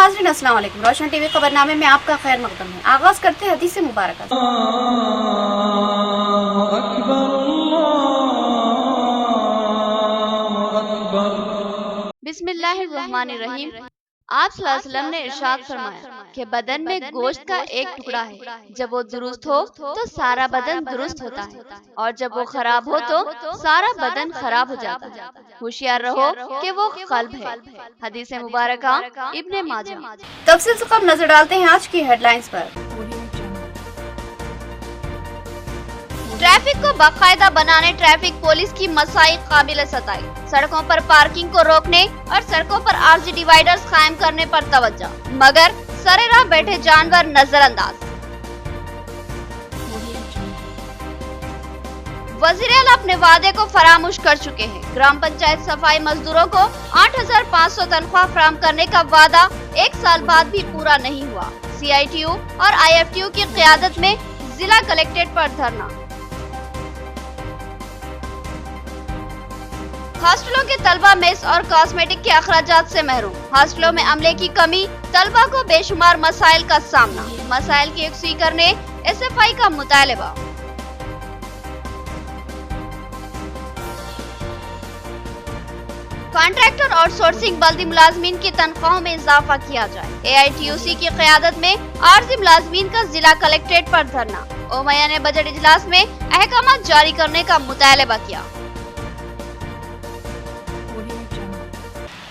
नाज़रीन अस्सलाम वालेकुम। रोशन टीवी खबरनामे में आपका खैर मकदम है। आगाज करते हैं हदीस मुबारक से। बिस्मिल्लाहिर्रहमानिर्रहीम। आप सल्लल्लाहु अलैहि वसल्लम ने इरशाद फरमाया कि बदन में गोश्त का एक टुकड़ा है, जब वो दुरुस्त हो तो सारा बदन दुरुस्त होता है, और जब वो खराब हो तो सारा बदन खराब हो जाता है। होशियार रहो कि वो कल्ब है। हदीस मुबारक इब्ने माजा। तफसील से कब नजर डालते हैं आज की हेडलाइंस पर। ट्रैफिक को बाकायदा बनाने ट्रैफिक पुलिस की मसाई काबिल सताई। सड़कों पर पार्किंग को रोकने और सड़कों पर आरजी डिवाइडर्स कायम करने पर तवज्जो, मगर सरेराह बैठे जानवर नजरअंदाज। वज़ीर आला अपने वादे को फरामोश कर चुके हैं। ग्राम पंचायत सफाई मजदूरों को 8,500 तनख्वाह फराहम करने का वादा 1 साल बाद भी पूरा नहीं हुआ। CITU और IFTU की क़यादत में जिला कलेक्ट्रेट पर धरना। हॉस्टलों के तलबा मेस और कॉस्मेटिक के अखराजात से महरूम। हॉस्टलों में अमले की कमी, तलबा को बेशुमार मसाइल का सामना। मसाइल की यकसी करने SFI का मुतालबा। कॉन्ट्रैक्टर आउटसोर्सिंग बल्दी मुलाजमीन की तनख्वाहों में इजाफा किया जाए। AITUC की क़यादत में आरजी मुलाजमीन का जिला कलेक्ट्रेट पर धरना। ओमैया ने बजट इजलास में अहकाम जारी करने का मुतालबा किया।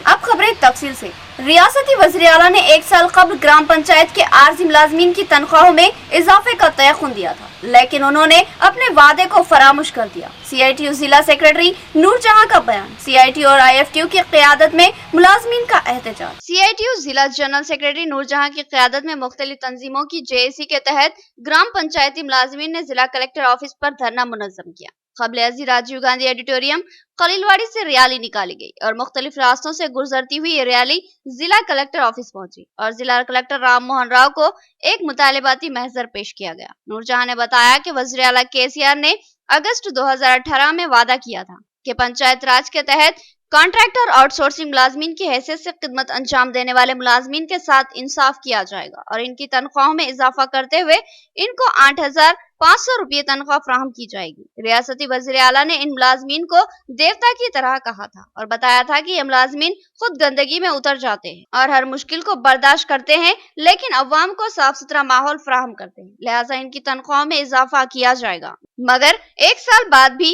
अब खबरें तफसील से। रियासती वज़ीर आला ने 1 साल कबल ग्राम पंचायत के आरजी मुलाजमीन की तनख्वाहों में इजाफे का तयख्खुन दिया था, लेकिन उन्होंने अपने वादे को फरामोश कर दिया। CITU जिला सेक्रेटरी नूरजहां का बयान। CITU और IFTU की क़यादत में मुलाजमीन का एहतजाज। CITU जिला जनरल सेक्रेटरी नूरजहां की क़यादत में मुख्तलिफ तंजीमों की JAC के तहत ग्राम पंचायती मुलाजमीन ने जिला कलेक्टर ऑफिस पर धरना मुनज़्ज़म किया। क़ब्ल अज़ी राजीव गांधी ऑडिटोरियम खलीलवाड़ी से रैली निकाली गई और मुख्तलिफ रास्तों से गुजरती हुई ये रैली जिला कलेक्टर ऑफिस पहुंची और जिला कलेक्टर राम मोहन राव को एक मुतालिबाती महजर पेश किया गया। नूरजहां ने बताया कि वज़ीर आला KCR ने अगस्त 2018 में वादा किया था कि पंचायत राज के तहत कॉन्ट्रैक्टर आउटसोर्सिंग मुलाजमीन की हैसियत से खिदमत अंजाम देने वाले मुलाजमीन के साथ इंसाफ किया जाएगा और इनकी तनख्वाहों में इजाफा करते हुए इनको 8,500 रुपये तनख्वाह फराहम की जाएगी। रियासती वज़ीर आला ने इन मुलाजमीन को देवता की तरह कहा था और बताया था कि ये मुलाजमीन खुद गंदगी में उतर जाते हैं और हर मुश्किल को बर्दाश्त करते हैं, लेकिन अवाम को साफ सुथरा माहौल फराहम करते हैं, लिहाजा इनकी तनख्वाहों में इजाफा किया जाएगा। मगर 1 साल बाद भी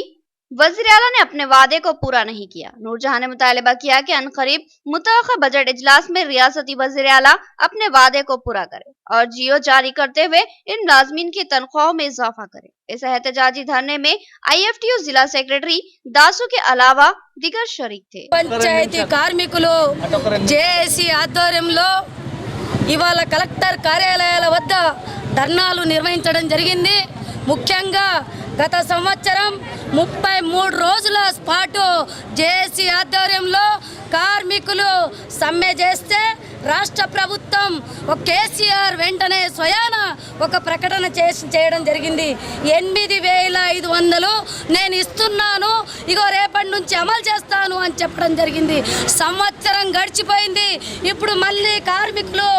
वज़ीर आला ने अपने वादे को पूरा नहीं किया। नूरजहां ने मुतालबा किया कि अनकरीब मुतवक्किल बजट इजलास में रियासती वज़ीर आला अपने वादे को पूरा करे और GO जारी करते हुए इन मुलाजमीन की तनख्वाहों में इजाफा करे। इस एहतजाजी धरने में IFTU जिला सेक्रेटरी दासू के अलावा दिगर शरीक थे। पंचायती कार्मिकुलु JAC ఆధ్వర్యంలో ఇవాళ కలెక్టర్ కార్యాలయాల వద్ద ధర్నాలు నిర్వహించడం జరిగింది। ముఖ్యంగా గత సంవత్సరం 33 రోజుల పాటు JAC ఆధ్వర్యంలో కార్మికులు సమ్మె చేస్తే రాష్ట్ర ప్రభుత్వం ఒక KCR వెంటనే స్వయాన ఒక ప్రకటన చేయడం జరిగింది। 8,500 నేను ఇస్తున్నాను, ఇగో రేపటి నుంచి అమలు చేస్తాను అని చెప్పడం జరిగింది। సంవత్సరం గడిచిపోయింది, ఇప్పుడు మళ్ళీ కార్మికులు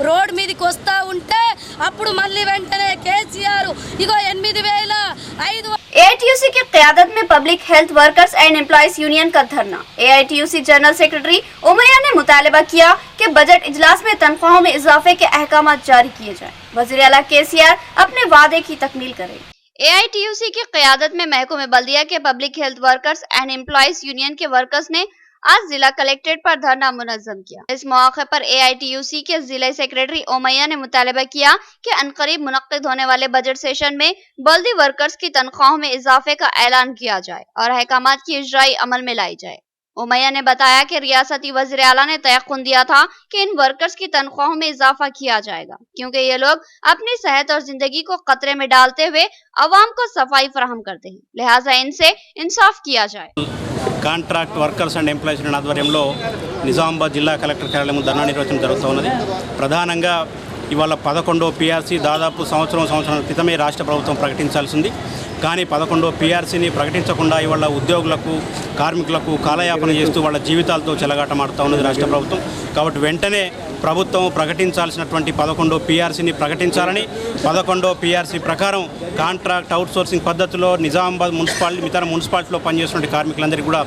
రోడ్ మీదకి వస్తూ ఉంటే అప్పుడు మళ్ళీ వెంటనే KCR ఇగో 8,500। AITUC की क़यादत में public health workers and employees union का धरना। AITUC जनरल सेक्रेटरी उमैया ने मुतालबा किया कि बजट इजलास में तनख्वाहों में इजाफे के अहकाम जारी किए जाएं। वज़ीर आला KCR अपने वादे की तकमील करे। AITUC की क़यादत में महकमे बल्दिया के public health workers and employees union के वर्कर्स ने आज जिला कलेक्ट्रेट पर धरना मुनज़्ज़म किया। इस मौके पर AITUC के जिला सेक्रेटरी ओमैया ने मुतालबा किया कि अनकरीब मुनक्किद होने वाले बजट सेशन में बल्दी वर्कर्स की तनख्वाहों में इजाफे का ऐलान किया जाए और अहकामात की इजराई अमल में लाई जाए। ओमैया ने बताया कि रियासती वज़ीर आला ने तयख्खुन दिया था कि इन वर्कर्स की तनख्वाहों में इजाफा किया जाएगा, क्योंकि ये लोग अपनी सेहत और जिंदगी को खतरे में डालते हुए अवाम को सफाई फराहम करते हैं, लिहाजा इनसे इंसाफ किया जाए। Contract workers and employees union ఆధ్వర్యంలో నిజామాబాద్ జిల్లా కలెక్టర్ కార్యాలయం ధర్నా నిర్వహించడం జరుగుతున్నది। ప్రధానంగా ఇవాళ 11వ PRC దాదాపు సంవత్సరం క్రితమే రాష్ట్ర ప్రభుత్వం ప్రకటించాల్సింది। కానీ 11వ పీఆర్సీని ప్రకటించకుండా ఇవాళ ఉద్యోగులకు కార్మికులకు కాలయాపన చేస్తూ వాళ్ళ జీవితాలతో చెలగాటమాడుతూ ఉన్నది రాష్ట్ర ప్రభుత్వం. కాబట్టి వెంటనే ప్రభుత్వం ప్రకటించాల్సినటువంటి 11వ పీఆర్సీని ప్రకటించాలని, 11వ పీఆర్సీ ప్రకారం కాంట్రాక్ట్ అవుట్సోర్సింగ్ పద్ధతిలో నిజామాబాద్ మున్సిపాలిటీ ఇతర మున్సిపాలిటీలో పనిచేస్తున్న కార్మికులందరికీ కూడా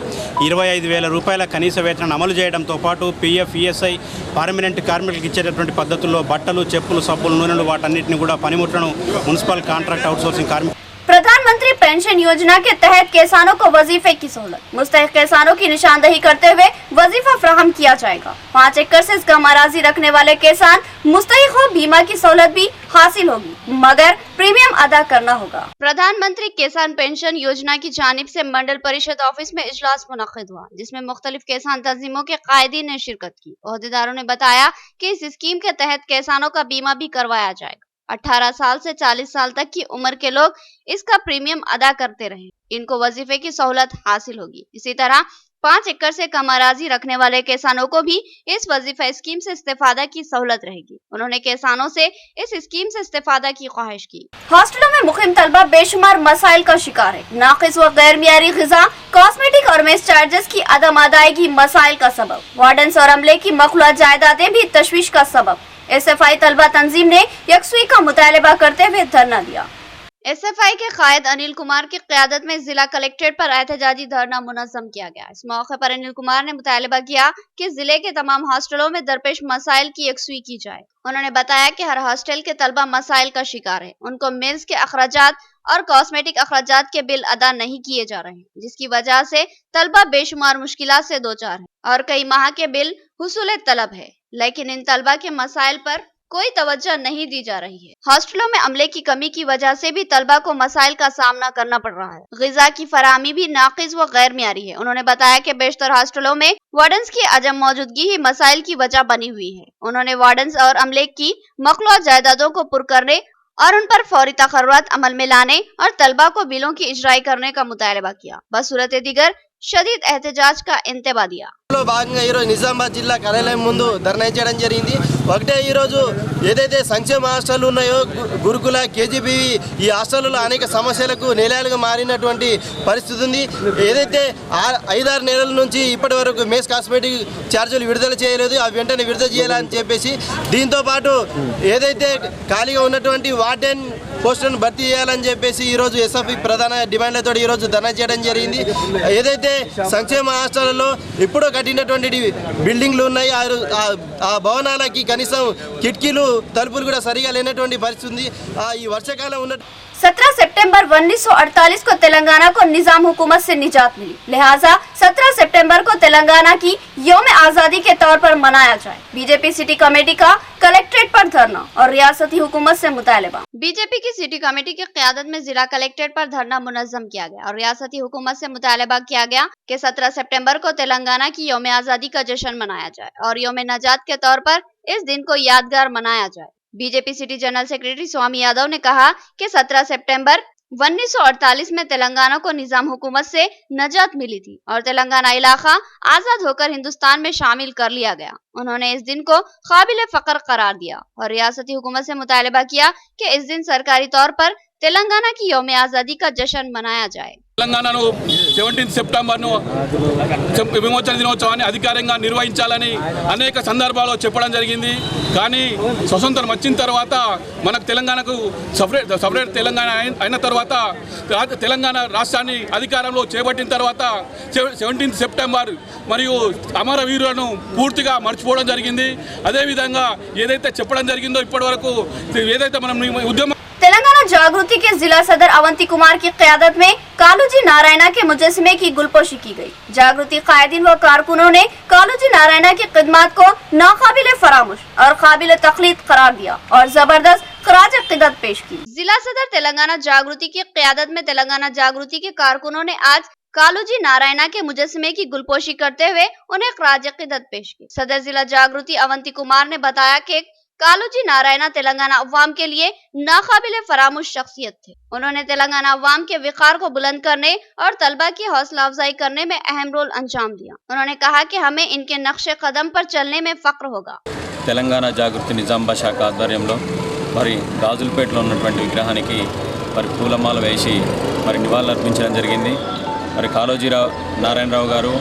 25,000 రూపాయల కనీస వేతనాన్ని అమలు చేయడంతో పాటు పీఎఫ్, ఈఎస్ఐ పర్మనెంట్ కార్మికులకు ఇచ్చేటటువంటి పద్ధతుల్లో బట్టలు, చెప్పులు, సబ్బులు, నూనెలు వాటన్నిటిని కూడా పనిముట్లను మున్సిపల్ కాంట్రాక్ట్ అవుట్సోర్సింగ్ కార్మికులు प्रधानमंत्री पेंशन योजना के तहत किसानों को वजीफे की सहूलत, मुस्तहिक किसानों की निशानदही करते हुए वजीफा फराहम किया जाएगा। 5 एकड़ से कम अराजी रखने वाले किसान मुस्तहिक हो बीमा की सहूलत भी हासिल होगी, मगर प्रीमियम अदा करना होगा। प्रधानमंत्री किसान पेंशन योजना की जानिब से मंडल परिषद ऑफिस में इजलास मुनक्किद हुआ, जिसमें मुख्तलिफ किसान तंजीमों के कायदीन ने शिरकत की। ओहदेदारों ने बताया कि इस स्कीम के तहत किसानों का बीमा भी करवाया जाएगा। 18 साल से 40 साल तक की उम्र के लोग इसका प्रीमियम अदा करते रहे, इनको वजीफे की सहूलत हासिल होगी। इसी तरह 5 एकड़ से कम अराजी रखने वाले किसानों को भी इस वजीफा स्कीम से इस्तेफादा की सहूलत रहेगी। उन्होंने किसानों से इस स्कीम से इस्तेफादा की ख्वाहिश की। हॉस्टलों में मुकीम तलबा बेशुमार मसाइल का शिकार है। नाकिस व गैर मियारी ग़िज़ा, कॉस्मेटिक और मेस चार्जेस की अदम अदायगी मसाइल का सबब, वार्डन्स और अमले की मखलूआ जायदादें भी तशवीश का सबब। एसएफआई तलबा तंजीम ने यकसुई का मुतालबा करते हुए धरना दिया। एसएफआई के कायद अनिल कुमार की क़यादत में जिला कलेक्ट्रेट पर एहतजाजी धरना मुनज़्ज़म किया गया। इस मौके पर अनिल कुमार ने मुतालबा किया कि जिले के तमाम हॉस्टलों में दरपेश मसाइल की यकसुई की जाए। उन्होंने बताया कि हर हॉस्टल के तलबा मसाइल का शिकार है, उनको मेल्स के अखराजात और कॉस्मेटिक अखराजात के बिल अदा नहीं किए जा रहे हैं, जिसकी वजह से तलबा बेशुमार मुश्किलात से दो चार है और कई माह के बिल हुसूल तलब है, लेकिन इन तलबा के मसाइल पर कोई तवज्जो नहीं दी जा रही है। हॉस्टलों में अमले की कमी की वजह से भी तलबा को मसाइल का सामना करना पड़ रहा है। ग़िज़ा की फराहमी भी नाकिस व गैर मियारी है। उन्होंने बताया कि बेशतर हॉस्टलों में वार्डन्स की अजम मौजूदगी ही मसाइल की वजह बनी हुई है। उन्होंने वार्डन्स और अमले की मखलूआ जायदादों को पुर करने और उन पर फौरी तखर्रुआत अमल में लाने और तलबा को बिलों की इजराई करने का मुतालबा किया। बसूरत दिगर షదీద్ ఎహ్తిజాజ్ కా ఇంతబా దియా। భాగంగా ఈరోజు నిజామాబాద్ జిల్లా కార్యాలయం ముందు ధర్నా చేయడం జరిగింది. ఒకటే ఈరోజు ఏదైతే సంక్షేమ హాస్టల్ ఉన్నాయో గురుకుల, కేజీబీవి, ఈ హాస్టల్లో అనేక సమస్యలకు నిలయాలుగా మారినటువంటి పరిస్థితి ఉంది. ఏదైతే 5-6 నెలల నుంచి ఇప్పటి వరకు మేస్ కాస్మెటిక్ ఛార్జీలు విడుదల చేయలేదు, అవి వెంటనే విడుదల చేయాలని చెప్పేసి, దీంతో పాటు ఏదైతే ఖాళీగా ఉన్నటువంటి వార్డెన్ పోస్టులను భర్తీ చేయాలని చెప్పేసి ఈరోజు ఎస్ఎఫ్ఐ ప్రధాన డిమాండ్లతో ఈరోజు ధర్నా చేయడం జరిగింది. ఏదైతే సంక్షేమ హాస్టల్లో ఇప్పుడు కట్టినటువంటి బిల్డింగ్లు ఉన్నాయి, ఆ భవనాలకి కనీసం కిటికీలు, తలుపులు కూడా సరిగా లేనటువంటి పరిస్థితి ఉంది. ఈ వర్షాకాలం ఉన్న 17 सितंबर 1948 को तेलंगाना को निजाम हुकूमत से निजात मिली, लिहाजा 17 सितंबर को तेलंगाना की यौम आज़ादी के तौर पर मनाया जाए। बीजेपी सिटी कमेटी का कलेक्ट्रेट पर धरना और रियासती हुकूमत से मुतालबा। बीजेपी की सिटी कमेटी की क़यादत में जिला कलेक्ट्रेट पर धरना मुनज़्ज़म किया गया और रियासती हुकूमत से मुतालबा किया गया कि 17 सितंबर को तेलंगाना की यौम आज़ादी का जश्न मनाया जाए और यौम नजात के तौर पर इस दिन को यादगार मनाया जाए। बीजेपी सिटी जनरल सेक्रेटरी स्वामी यादव ने कहा कि 17 सितंबर 1948 में तेलंगाना को निजाम हुकूमत से नजात मिली थी और तेलंगाना इलाका आजाद होकर हिंदुस्तान में शामिल कर लिया गया। उन्होंने इस दिन को काबिल फख्र करार दिया और रियासती हुकूमत से मुतालबा किया कि इस दिन सरकारी तौर पर तेलंगाना की यौम आज़ादी का जश्न मनाया जाए। తెలంగాణను 17 సెప్టెంబర్ను విమోచన దినోత్సవాన్ని అధికారికంగా నిర్వహించాలని అనేక సందర్భాల్లో చెప్పడం జరిగింది. కానీ స్వతంత్రం వచ్చిన తర్వాత మనకు తెలంగాణకు సపరేట్ తెలంగాణ అయిన తర్వాత తెలంగాణ రాష్ట్రాన్ని అధికారంలో చేపట్టిన తర్వాత 17 సెప్టెంబర్ మరియు అమరవీరులను పూర్తిగా మర్చిపోవడం జరిగింది. అదేవిధంగా ఏదైతే చెప్పడం జరిగిందో ఇప్పటివరకు ఏదైతే మనం ఉద్యమం तेलंगाना जागृति के जिला सदर अवंती कुमार की क़यादत में कालूजी नारायणा के मुजस्समे की गुलपोशी की गई। जागृति कायदीन व कारकुनों ने कालूजी नारायणा की खिदमत को नाकाबिले फरामोश और काबिल तकलीद करार दिया और जबरदस्त खराज अक़ीदत पेश की। जिला सदर तेलंगाना जागृति की क़यादत में तेलंगाना जागृति के कारकुनों ने आज कालूजी नारायणा के मुजस्समे की गुलपोशी करते हुए उन्हें खराज अक़ीदत पेश की। सदर जिला जागृति अवंती कुमार ने बताया कि कालूजी नारायणा तेलंगाना अवाम के लिए नाकाबिले फरामोश शख्सियत थे। उन्होंने तेलंगाना अवाम के विकार को बुलंद करने और तलबा की हौसला अफजाई करने में अहम रोल अंजाम दिया। उन्होंने कहा कि हमें इनके नक्शे कदम पर चलने में फख्र होगा। తెలంగాణ జాగృతి నిజామాబాద్ శాఖ ఆధ్వర్యంలో మరి రాజులపేటలో ఉన్నటువంటి విగ్రహానికి మరి పూలమాల వేసి మరి నివాళులర్పించడం జరిగింది. మరి కాళోజీరావు నారాయణరావు గారు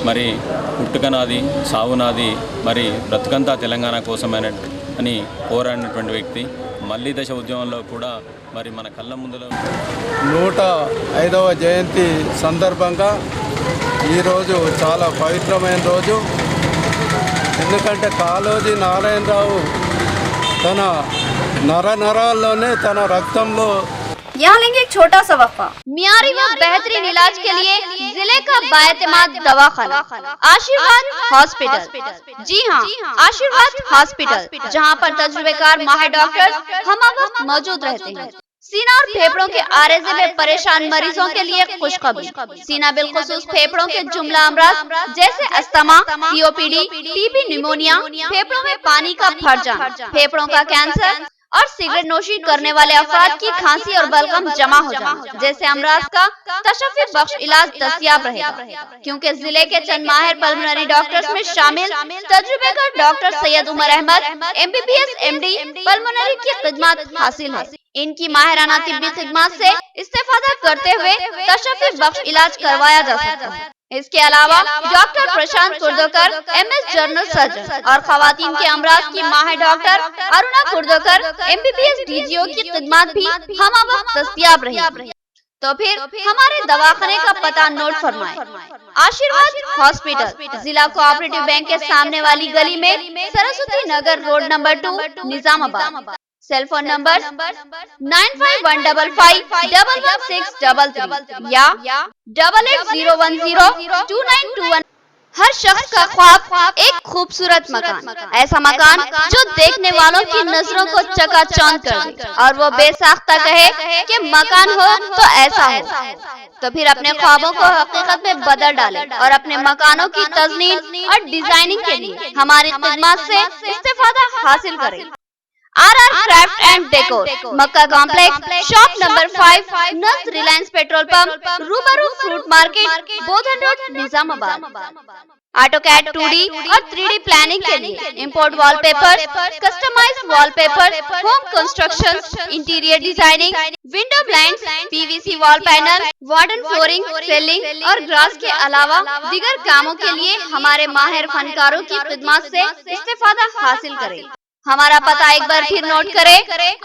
మరి పుట్టుక నాది సావు నాది మరి బ్రతుకంతా తెలంగాణ కోసమైన అని పోరాడినటువంటి వ్యక్తి. మళ్ళీ దశ ఉద్యమంలో కూడా మరి మన కళ్ళ ముందులో 105వ జయంతి సందర్భంగా ఈరోజు చాలా పవిత్రమైన రోజు. ఎందుకంటే కాళోజీ నారాయణరావు తన నరాల్లోనే తన రక్తంలో यहाँ लेंगे एक छोटा सा वक्फा। मियारी व बेहतरीन इलाज के लिए जिले का बाएतमाद दवाखाना आशीर्वाद हॉस्पिटल। जी हाँ, आशीर्वाद हॉस्पिटल, जहाँ पर तजुर्बेकार माहिर डॉक्टर हम वक्त मौजूद रहते हैं। सीना और फेफड़ों के आरेजे में परेशान मरीजों के लिए खुशखबरी। सीना बिलखुसूस फेफड़ों के जुमला अमराज जैसे अस्थमा, सीओपीडी, टीबी, निमोनिया, फेफड़ों में पानी का भर जाना, फेफड़ों का कैंसर और सिगरेट नोशी करने वाले अफराद की खांसी और बलगम जमा हो जाना जैसे अमराज का तशफ़्फ़ी बख्श इलाज दस्तयाब रहेगा, क्योंकि जिले के चंद माहिर पल्मोनरी डॉक्टर्स में शामिल तजुर्बेकार doctor Syed Umar Ahmed MBBS MD pulmonary की खिदमत हासिल है। इनकी माहिराना तिब्बी खिदमत से इस्तेफादा करते हुए तशफ़्फ़ी बख्श इलाज करवाया जा सकता है। इसके अलावा डॉक्टर प्रशांत कुर्दोकर MS जनरल सर्जन और खवातीन के अमराज की माहिर डॉक्टर अरुणा कुर्दोकर MBBS DGO की खिदमत भी हम वक्त दस्तयाब रहेगी। तो फिर हमारे दवाखाने का पता नोट फरमाएं। आशीर्वाद हॉस्पिटल, जिला कोऑपरेटिव बैंक के सामने वाली गली में, Saraswati Nagar road number 2, Nizamabad. Cell phone number 9515511633 या 8801029221। हर शख्स का ख्वाब एक खूबसूरत मकान, ऐसा मकान जो देखने वालों की नजरों को चकाचौंध कर दे और वो बेसाख्ता कहे कि मकान हो तो ऐसा हो। तो फिर अपने ख्वाबों को हकीकत में बदल डाले और अपने मकानों की तज़मीन और डिजाइनिंग के लिए हमारी खिदमत से इस्तेफादा हासिल करें। RR craft and decor, Makka complex, shop number 5, नज़ Reliance petrol pump, Rubaru fruit market, Bodhan road, Nizamabad. AutoCAD 2D और 3D प्लानिंग के लिए import wallpaper, customised wallpaper, home construction, interior designing, window blinds, PVC wall panel, wooden flooring, ceiling और grass के अलावा दीगर कामों के लिए हमारे माहिर फनकारों की खिदमत से इस्तेफादा हासिल करें। हमारा पता एक बार फिर नोट करें।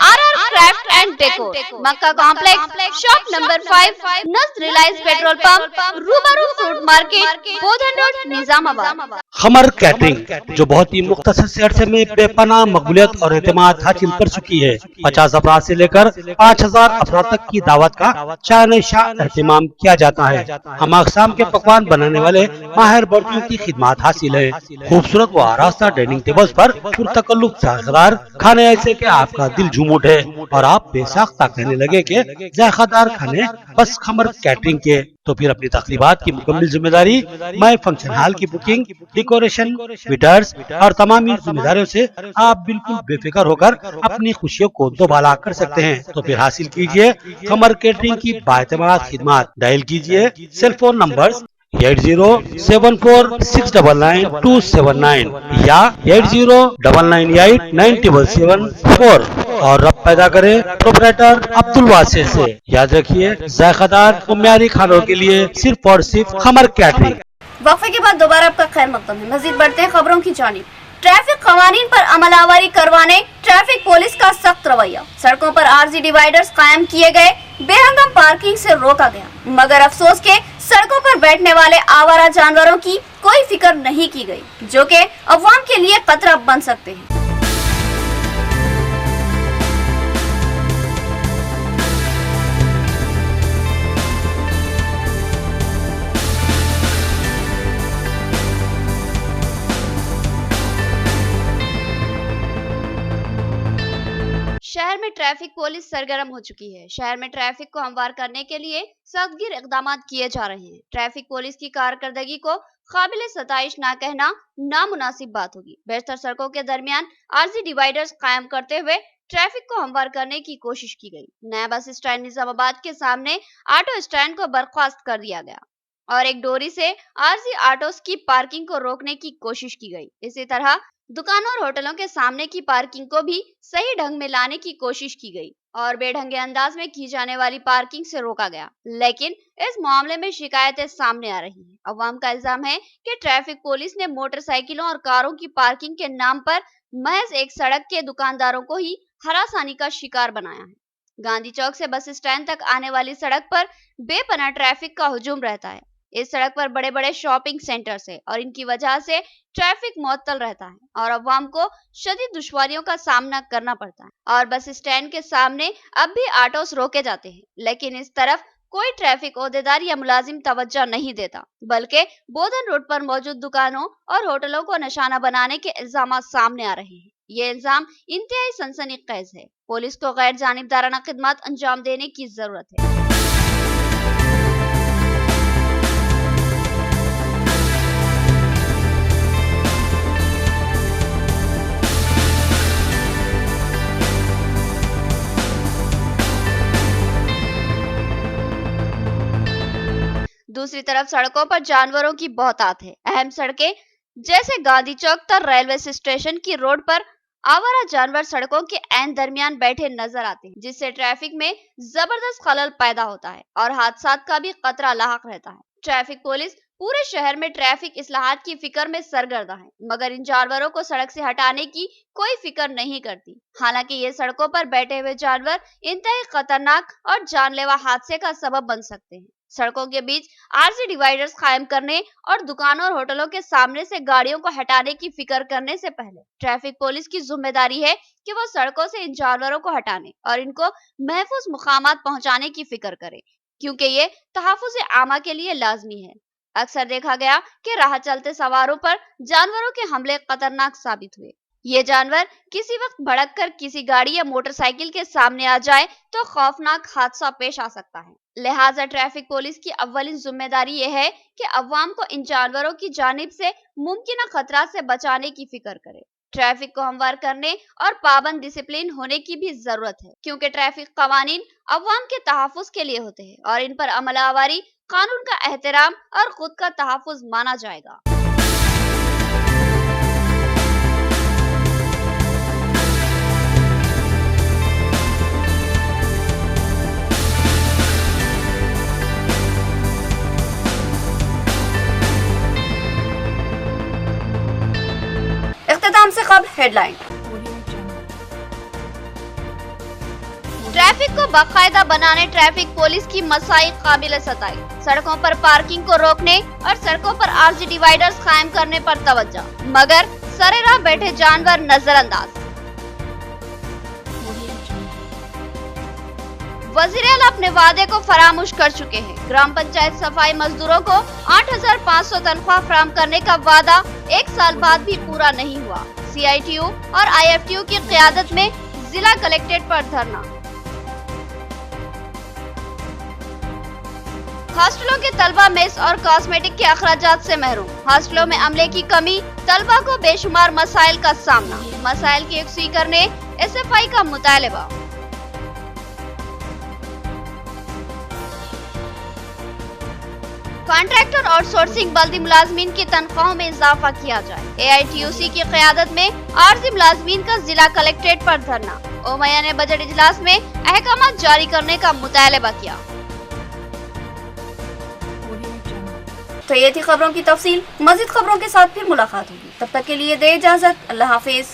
RR craft and decor, Makka complex, shop number 5, नज़ Reliance petrol pump, Rubaru fruit market, Bodhan road, Nizamabad. Qamar catering, जो बहुत ही मुख्तसर से अरसे में बेपनाह मकबूलियत और एतमाद हासिल कर चुकी है। 50 अफराद से लेकर 5000 अफराद तक की दावत का शान शाह एहतमाम किया जाता है। हम अक़साम के पकवान बनाने वाले माहिर बर्तनों की खिदमत हासिल है। खूबसूरत व आरास्ता डाइनिंग टेबल्स पर पुरतकल्लुफ़ जायकेदार खाने ऐसे कि आपका दिल झूम उठे और आप बेसाख्ता कहने लगे कि जायकेदार खाने बस खमर कैटरिंग के। तो फिर अपनी तकरीबात की मुकम्मल जिम्मेदारी मैं फंक्शन हॉल की बुकिंग, डेकोरेशन, वेटर्स और तमाम जिम्मेदारियों से आप बिल्कुल बेफिक्र होकर अपनी खुशियों को दोबाला कर सकते हैं। तो फिर हासिल कीजिए खमर कैटरिंग की बाएतमाद खिदमत। डायल कीजिए सेल फोन नंबर 8074699279 या 8099897774 और रब पैदा करे प्रोपराइटर अब्दुल वासिर से। याद रखिए, जायकेदार और म्यारी खानों के लिए सिर्फ और सिर्फ खमर कैटरिंग। वक्फे के बाद दोबारा आपका खैर मकदम है। मजीद बढ़ते हैं खबरों की जानिब। ट्रैफिक कवानीन पर अमलावरी करवाने ट्रैफिक पुलिस का सख्त रवैया। सड़कों पर आरजी डिवाइडर्स कायम किए गए, बेहंगम पार्किंग से रोका गया, मगर अफसोस के सड़कों पर बैठने वाले आवारा जानवरों की कोई फिक्र नहीं की गई, जो कि अवाम के लिए खतरा बन सकते हैं। शहर में ट्रैफिक पुलिस सरगर्म हो चुकी है। शहर में ट्रैफिक को हमवार करने के लिए सख्तगीर इक़दामात किए जा रहे हैं। ट्रैफिक पुलिस की कारकर्दगी को काबिल सताइश ना कहना नामुनासिब बात होगी। बेशतर सड़कों के दरमियान आरजी डिवाइडर्स कायम करते हुए ट्रैफिक को हमवार करने की कोशिश की गई। नया बस स्टैंड निजामाबाद के सामने ऑटो स्टैंड को बर्खास्त कर दिया गया और एक डोरी से आरजी ऑटोस की पार्किंग को रोकने की कोशिश की गई। इसी तरह दुकानों और होटलों के सामने की पार्किंग को भी सही ढंग में लाने की कोशिश की गई। और बेढंगे अंदाज में की जाने वाली पार्किंग से रोका गया। लेकिन इस मामले में शिकायतें सामने आ रही हैं। अवाम का इल्जाम है कि ट्रैफिक पुलिस ने मोटरसाइकिलों और कारों की पार्किंग के नाम पर महज एक सड़क के दुकानदारों को ही हरासानी का शिकार बनाया है। गांधी चौक से बस स्टैंड तक आने वाली सड़क पर बेपनाह ट्रैफिक का हुजूम रहता है। इस सड़क पर बड़े बड़े शॉपिंग सेंटर्स है और इनकी वजह से ट्रैफिक मुअत्तल रहता है और अवाम को शदीद दुश्वारियों का सामना करना पड़ता है। और बस स्टैंड के सामने अब भी ऑटोस रोके जाते हैं, लेकिन इस तरफ कोई ट्रैफिक ओहदेदार या मुलाजिम तवज्जो नहीं देता, बल्कि बोधन रोड पर मौजूद दुकानों और होटलों को निशाना बनाने के इल्जाम सामने आ रहे हैं। ये इल्जाम इंतहाई सनसनीखेज है। पुलिस को गैर जानिबदाराना खिदमत अंजाम देने की जरूरत है। दूसरी तरफ सड़कों पर जानवरों की बहुतात है। अहम सड़कें जैसे गांधी चौक तक रेलवे स्टेशन की रोड पर आवारा जानवर सड़कों के ऐन दरमियान बैठे नजर आते हैं, जिससे ट्रैफिक में जबरदस्त खलल पैदा होता है और हादसात का भी खतरा लाहक रहता है। ट्रैफिक पुलिस पूरे शहर में ट्रैफिक इस्लाहात की फिक्र में सरगर्दा है, मगर इन जानवरों को सड़क से हटाने की कोई फिक्र नहीं करती। हालांकि ये सड़कों पर बैठे हुए जानवर इंतहाई खतरनाक और जानलेवा हादसे का सबब बन सकते हैं। सड़कों के बीच आरजी डिवाइडर्स कायम करने और दुकानों और होटलों के सामने से गाड़ियों को हटाने की फिक्र करने से पहले ट्रैफिक पुलिस की जिम्मेदारी है कि वो सड़कों से इन जानवरों को हटाने और इनको महफूज मुकामात पहुंचाने की फिक्र करे, क्योंकि ये तहफ्फुज़ आमा के लिए लाजमी है। अक्सर देखा गया कि राह चलते सवारों पर जानवरों के हमले खतरनाक साबित हुए। ये जानवर किसी वक्त भड़क कर किसी गाड़ी या मोटरसाइकिल के सामने आ जाए तो खौफनाक हादसा पेश आ सकता है। लिहाजा ट्रैफिक पुलिस की अव्वलिन जिम्मेदारी यह है कि अवाम को इन जानवरों की जानिब से मुमकिन खतरा से बचाने की फिक्र करे। ट्रैफिक को हमवार करने और पाबंद डिसिप्लिन होने की भी जरूरत है, क्योंकि ट्रैफिक कवानीन अवाम के तहफ्फुज़ के लिए होते हैं और इन पर अमलावरी कानून का एहतराम और खुद का तहफ्फुज़ माना जाएगा। इख्तिताम से खबर हेडलाइन। ट्रैफिक को बाकायदा बनाने ट्रैफिक पुलिस की मसाइल काबिल सताई। सड़कों पर पार्किंग को रोकने और सड़कों पर आरजी डिवाइडर्स कायम करने पर तवज्जो, मगर सरे राह बैठे जानवर नजरअंदाज। वजीर आला अपने वादे को फरामोश कर चुके हैं। ग्राम पंचायत सफाई मजदूरों को 8,500 तनख्वाह फराहम करने का वादा 1 साल बाद भी पूरा नहीं हुआ। CITU और IFTU की क़यादत में जिला कलेक्ट्रेट पर धरना। हॉस्टलों के तलबा मेस और कॉस्मेटिक के अखराजात से महरूम। हॉस्टलों में अमले की कमी, तलबा को बेशुमार मसाइल का सामना। मसाइल की यकसूई करने SFI का मुतालबा। कॉन्ट्रैक्टर और आउटसोर्सिंग बल्दी मुलाजमीन की तनख्वाहों में इजाफा किया जाए। AITUC की क़यादत में आरजी मुलाजमीन का जिला कलेक्ट्रेट पर धरना। ओमैया ने बजट इजलास में अहकाम जारी करने का मुतालबा किया। तो ये थी खबरों की तफसील। मज़ीद खबरों के साथ फिर मुलाकात होगी, तब तक के लिए दे इजाजत। अल्लाह हाफिज।